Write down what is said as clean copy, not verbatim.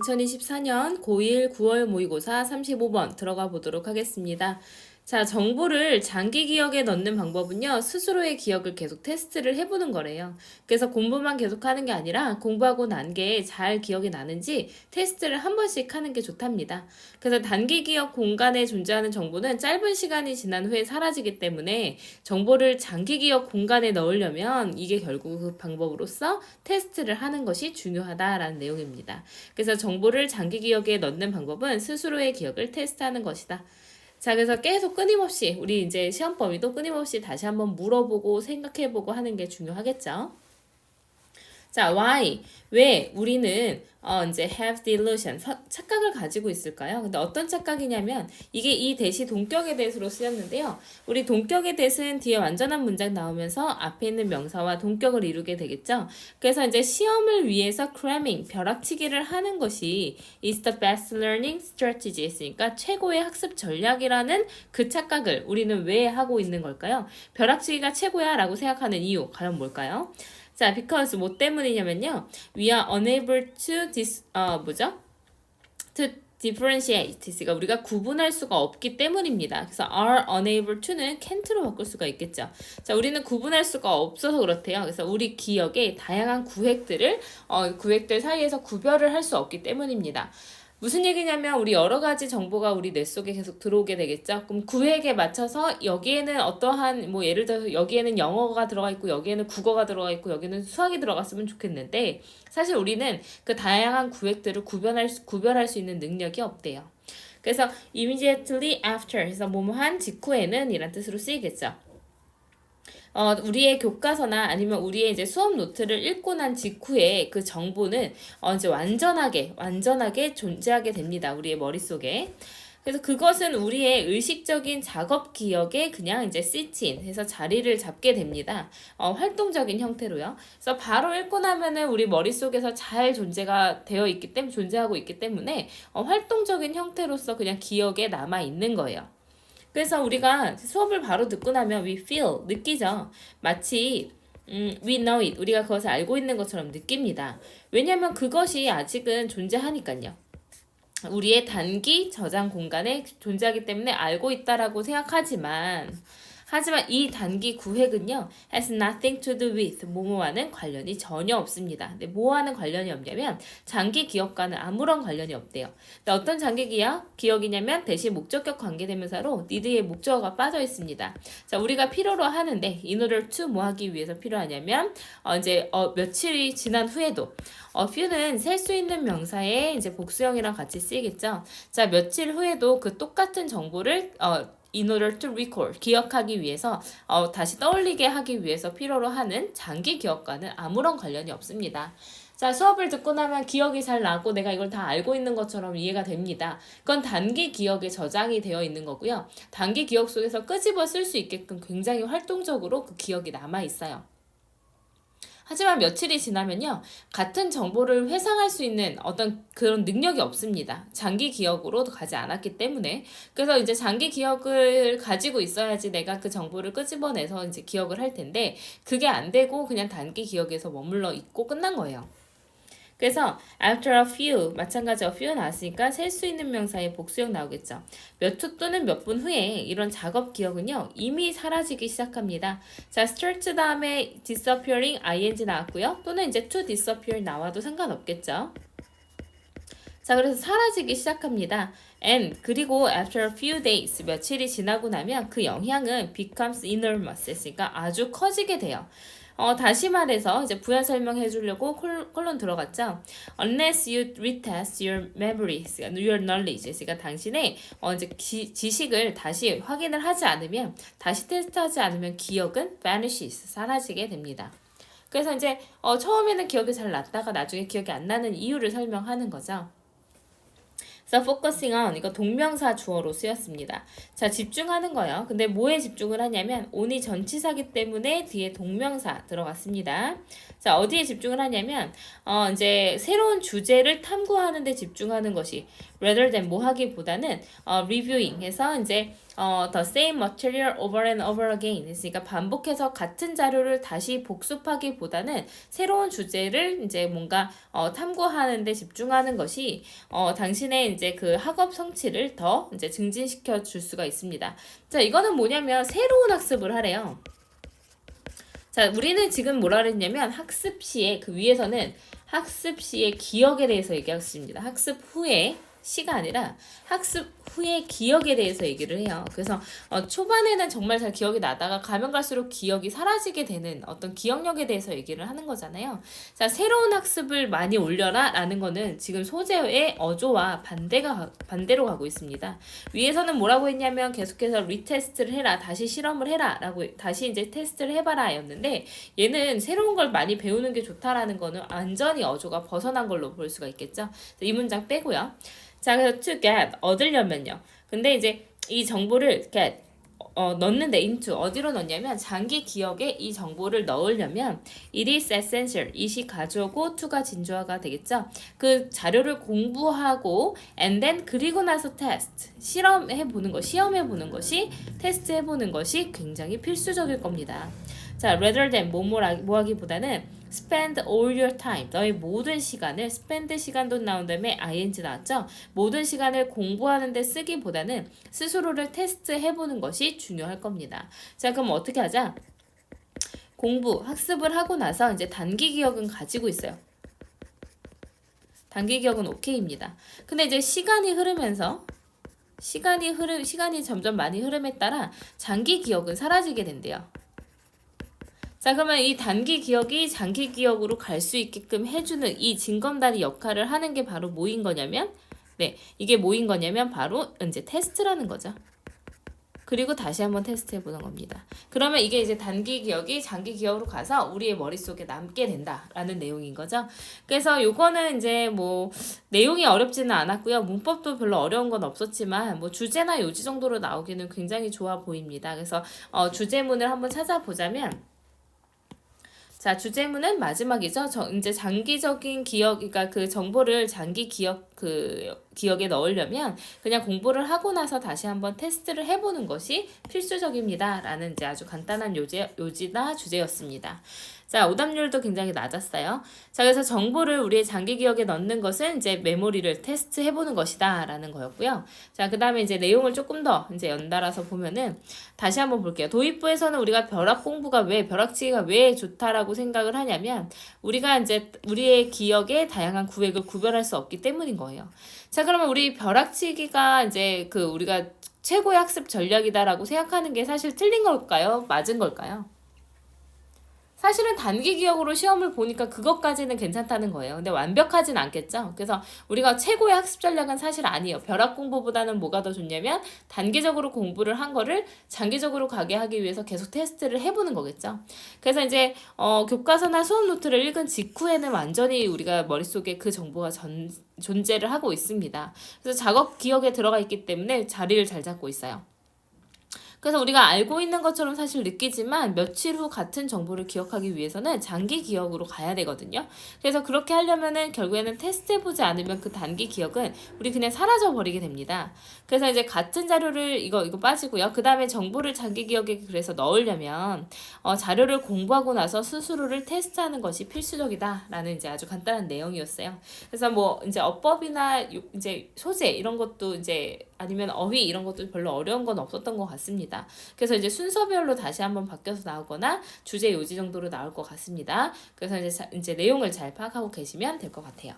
2024년 고1 9월 모의고사 35번 들어가 보도록 하겠습니다. 자, 정보를 장기 기억에 넣는 방법은요, 스스로의 기억을 계속 테스트를 해보는 거래요. 그래서 공부만 계속 하는 게 아니라 공부하고 난 게 잘 기억이 나는지 테스트를 한 번씩 하는 게 좋답니다. 그래서 단기 기억 공간에 존재하는 정보는 짧은 시간이 지난 후에 사라지기 때문에 정보를 장기 기억 공간에 넣으려면 이게 결국 그 방법으로서 테스트를 하는 것이 중요하다라는 내용입니다. 그래서 정보를 장기 기억에 넣는 방법은 스스로의 기억을 테스트하는 것이다. 자, 그래서 계속 끊임없이 우리 이제 시험 범위도 끊임없이 다시 한번 물어보고 생각해보고 하는 게 중요하겠죠. 자, why? 왜 우리는 이제 have delusion, 착각을 가지고 있을까요? 근데 어떤 착각이냐면 이게 이 대시 동격의 대수로 쓰였는데요. 우리 동격의 대수는 뒤에 완전한 문장 나오면서 앞에 있는 명사와 동격을 이루게 되겠죠. 그래서 이제 시험을 위해서 cramming, 벼락치기를 하는 것이 is the best learning strategy 했으니까 최고의 학습 전략이라는 그 착각을 우리는 왜 하고 있는 걸까요? 벼락치기가 최고야 라고 생각하는 이유, 과연 뭘까요? 자, because 뭐 때문이냐면요. We are unable to to differentiate. 그러니까 우리가 구분할 수가 없기 때문입니다. 그래서 are unable to는 can't로 바꿀 수가 있겠죠. 자, 우리는 구분할 수가 없어서 그렇대요. 그래서 우리 기억의 다양한 구획들 사이에서 구별을 할 수 없기 때문입니다. 무슨 얘기냐면 우리 여러 가지 정보가 우리 뇌 속에 계속 들어오게 되겠죠. 그럼 구획에 맞춰서 여기에는 어떠한 뭐 예를 들어서 여기에는 영어가 들어가 있고 여기에는 국어가 들어가 있고 여기는 수학이 들어갔으면 좋겠는데 사실 우리는 그 다양한 구획들을 구별할 수 있는 능력이 없대요. 그래서 immediately after 해서 뭐뭐한 직후에는 이란 뜻으로 쓰이겠죠. 우리의 교과서나 아니면 우리의 이제 수업 노트를 읽고 난 직후에 그 정보는 이제 완전하게 존재하게 됩니다. 우리의 머릿속에. 그래서 그것은 우리의 의식적인 작업 기억에 그냥 이제 sit-in 해서 자리를 잡게 됩니다. 활동적인 형태로요. 그래서 바로 읽고 나면은 우리 머릿속에서 잘 존재하고 있기 때문에 활동적인 형태로서 그냥 기억에 남아 있는 거예요. 그래서 우리가 수업을 바로 듣고 나면 we feel, 느끼죠. 마치 we know it, 우리가 그것을 알고 있는 것처럼 느낍니다. 왜냐하면 그것이 아직은 존재하니까요. 우리의 단기 저장 공간에 존재하기 때문에 알고 있다라고 생각하지만 이 단기 구획은요, has nothing to do with, 뭐뭐와는 관련이 전혀 없습니다. 근데 뭐와는 관련이 없냐면, 장기 기억과는 아무런 관련이 없대요. 근데 어떤 장기 기억이냐면, 대신 목적격 관계대명사로 need의 목적어가 빠져 있습니다. 자, 우리가 필요로 하는데, in order to 뭐 하기 위해서 필요하냐면, 며칠이 지난 후에도, few는 셀 수 있는 명사의 이제 복수형이랑 같이 쓰이겠죠. 자, 며칠 후에도 그 똑같은 정보를, in order to recall, 기억하기 위해서 다시 떠올리게 하기 위해서 필요로 하는 장기 기억과는 아무런 관련이 없습니다. 자, 수업을 듣고 나면 기억이 잘 나고 내가 이걸 다 알고 있는 것처럼 이해가 됩니다. 그건 단기 기억에 저장이 되어 있는 거고요. 단기 기억 속에서 끄집어 쓸 수 있게끔 굉장히 활동적으로 그 기억이 남아 있어요. 하지만 며칠이 지나면요, 같은 정보를 회상할 수 있는 어떤 그런 능력이 없습니다. 장기 기억으로 가지 않았기 때문에. 그래서 이제 장기 기억을 가지고 있어야지 내가 그 정보를 끄집어내서 이제 기억을 할 텐데, 그게 안 되고 그냥 단기 기억에서 머물러 있고 끝난 거예요. 그래서 after a few, 마찬가지 a few 나왔으니까 셀 수 있는 명사의 복수형 나오겠죠. 몇 초 또는 몇 분 후에 이런 작업 기억은요, 이미 사라지기 시작합니다. 자, start 다음에 disappearing ing 나왔고요. 또는 이제 to disappear 나와도 상관없겠죠. 자, 그래서 사라지기 시작합니다. And 그리고 after a few days, 며칠이 지나고 나면 그 영향은 becomes enormous 했으니까 아주 커지게 돼요. 다시 말해서 이제 부연 설명해 주려고 콜론 들어갔죠. Unless you retest your memory, your knowledge, 그러니까 당신의 이제 지식을 다시 확인을 하지 않으면, 다시 테스트하지 않으면 기억은 vanishes, 사라지게 됩니다. 그래서 이제 처음에는 기억이 잘 났다가 나중에 기억이 안 나는 이유를 설명하는 거죠. 그래서 focusing on 이거 동명사 주어로 쓰였습니다. 자, 집중하는 거예요. 근데 뭐에 집중을 하냐면 on이 전치사기 때문에 뒤에 동명사 들어갔습니다. 자, 어디에 집중을 하냐면 이제 새로운 주제를 탐구하는 데 집중하는 것이 rather than 뭐 하기보다는 reviewing 해서 이제 the same material over and over again 그러니까 반복해서 같은 자료를 다시 복습하기보다는 새로운 주제를 이제 뭔가 탐구하는 데 집중하는 것이 당신의 이제 그 학업 성취를 더 이제 증진시켜 줄 수가 있습니다. 자, 이거는 뭐냐면 새로운 학습을 하래요. 자, 우리는 지금 뭐라 그랬냐면 학습 시에 그 위에서는 학습 시의 기억에 대해서 얘기했습니다. 학습 후에 시가 아니라 학습 후의 기억에 대해서 얘기를 해요. 그래서 초반에는 정말 잘 기억이 나다가 가면 갈수록 기억이 사라지게 되는 어떤 기억력에 대해서 얘기를 하는 거잖아요. 자, 새로운 학습을 많이 올려라 라는 거는 지금 소재의 어조와 반대로 가고 있습니다. 위에서는 뭐라고 했냐면 계속해서 리테스트를 해라, 다시 실험을 해라 라고 다시 이제 테스트를 해봐라 였는데 얘는 새로운 걸 많이 배우는 게 좋다라는 거는 완전히 어조가 벗어난 걸로 볼 수가 있겠죠. 이 문장 빼고요. 자, 그래서 to get 얻으려면요. 근데 이제 이 정보를 get 넣는데 into 어디로 넣냐면 장기 기억에 이 정보를 넣으려면 it is essential it이 가주어고 to가 진주어가 되겠죠. 그 자료를 공부하고 and then 그리고 나서 test 시험해 보는 것이 테스트해 보는 것이 굉장히 필수적일 겁니다. 자, rather than 뭐하기보다는 spend all your time 너의 모든 시간을 spend 시간도 나온 다음에 ing 나왔죠. 모든 시간을 공부하는 데 쓰기보다는 스스로를 테스트해보는 것이 중요할 겁니다. 자, 그럼 어떻게 하자? 학습을 하고 나서 이제 단기 기억은 가지고 있어요. 단기 기억은 오케이입니다. 근데 이제 시간이 흐르면서 시간이 점점 많이 흐름에 따라 장기 기억은 사라지게 된대요. 자, 그러면 이 단기 기억이 장기 기억으로 갈 수 있게끔 해주는 이 징검다리 역할을 하는 게 바로 뭐인 거냐면 이게 뭐인 거냐면 바로 이제 테스트라는 거죠. 그리고 다시 한번 테스트 해보는 겁니다. 그러면 이게 이제 단기 기억이 장기 기억으로 가서 우리의 머릿속에 남게 된다라는 내용인 거죠. 그래서 요거는 이제 뭐 내용이 어렵지는 않았고요. 문법도 별로 어려운 건 없었지만 뭐 주제나 요지 정도로 나오기는 굉장히 좋아 보입니다. 그래서 주제문을 한번 찾아보자면 자, 주제문은 마지막이죠. 이제 장기적인 기억, 그러니까 그 정보를 장기 기억에 넣으려면 그냥 공부를 하고 나서 다시 한번 테스트를 해보는 것이 필수적입니다. 라는 이제 아주 간단한 요지나 주제였습니다. 자, 오답률도 굉장히 낮았어요. 자, 그래서 정보를 우리의 장기 기억에 넣는 것은 이제 메모리를 테스트 해보는 것이다 라는 거였고요. 자, 그 다음에 이제 내용을 조금 더 이제 연달아서 보면은 다시 한번 볼게요. 도입부에서는 우리가 벼락치기가 왜 좋다라고 생각을 하냐면 우리가 이제 우리의 기억에 다양한 구획을 구별할 수 없기 때문인 거예요. 자, 그러면 우리 벼락치기가 이제 우리가 최고의 학습 전략이다라고 생각하는 게 사실 틀린 걸까요? 맞은 걸까요? 사실은 단기 기억으로 시험을 보니까 그것까지는 괜찮다는 거예요. 근데 완벽하진 않겠죠. 그래서 우리가 최고의 학습 전략은 사실 아니에요. 벼락 공부보다는 뭐가 더 좋냐면 단기적으로 공부를 한 거를 장기적으로 가게 하기 위해서 계속 테스트를 해보는 거겠죠. 그래서 이제 교과서나 수업 노트를 읽은 직후에는 완전히 우리가 머릿속에 그 정보가 존재를 하고 있습니다. 그래서 작업 기억에 들어가 있기 때문에 자리를 잘 잡고 있어요. 그래서 우리가 알고 있는 것처럼 사실 느끼지만 며칠 후 같은 정보를 기억하기 위해서는 장기 기억으로 가야 되거든요. 그래서 그렇게 하려면은 결국에는 테스트해보지 않으면 그 단기 기억은 우리 그냥 사라져 버리게 됩니다. 그래서 이제 같은 자료를 이거 빠지고요. 그 다음에 정보를 장기 기억에 그래서 넣으려면 자료를 공부하고 나서 스스로를 테스트하는 것이 필수적이다라는 이제 아주 간단한 내용이었어요. 그래서 뭐 이제 어법이나 이제 소재 이런 것도 이제 아니면 어휘 이런 것도 별로 어려운 건 없었던 것 같습니다. 그래서 이제 순서별로 다시 한번 바뀌어서 나오거나 주제 요지 정도로 나올 것 같습니다. 그래서 이제 내용을 잘 파악하고 계시면 될 것 같아요.